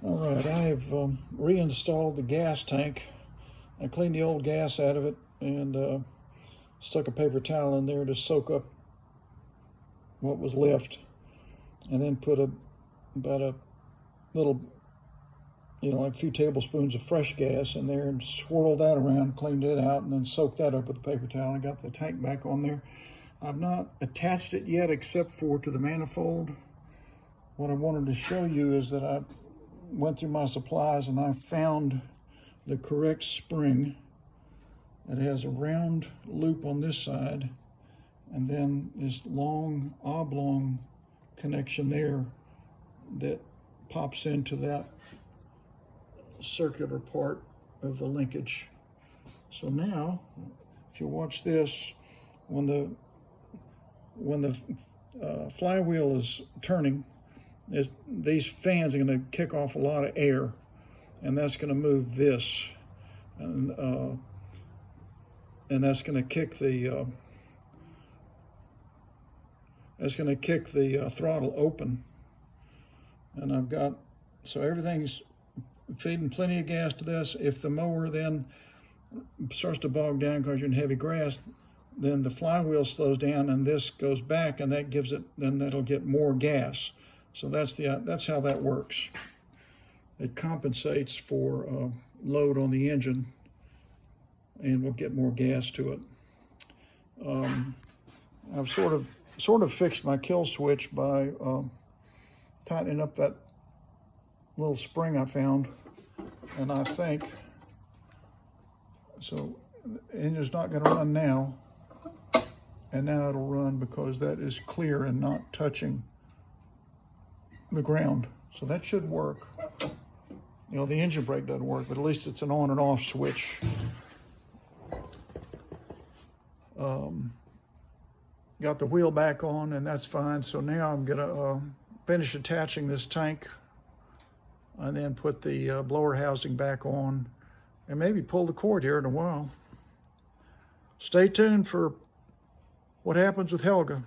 All right, I have reinstalled the gas tank. I cleaned the old gas out of it and stuck a paper towel in there to soak up what was left, and then put about a little, like a few tablespoons of fresh gas in there and swirled that around, cleaned it out, and then soaked that up with a paper towel and got the tank back on there. I've not attached it yet except for to the manifold. What I wanted to show you is that I went through my supplies and I found the correct spring. It has a round loop on this side and then this long oblong connection there that pops into that circular part of the linkage. So now, if you watch this, when the flywheel is turning, these fans are going to kick off a lot of air, and that's going to move this, and that's going to kick the throttle open. And so everything's feeding plenty of gas to this. If the mower then starts to bog down because you're in heavy grass, then the flywheel slows down and this goes back, and that gives it, then that'll get more gas. So that's how that works. It compensates for load on the engine, and we'll get more gas to it. I've sort of fixed my kill switch by tightening up that little spring I found, and I think so. The engine's not going to run now, and now it'll run because that is clear and not touching the ground. So that should work. The engine brake doesn't work, but at least it's an on and off switch. Got the wheel back on, and that's fine. So now I'm gonna finish attaching this tank and then put the blower housing back on and maybe pull the cord here in a while. Stay tuned for what happens with Helga.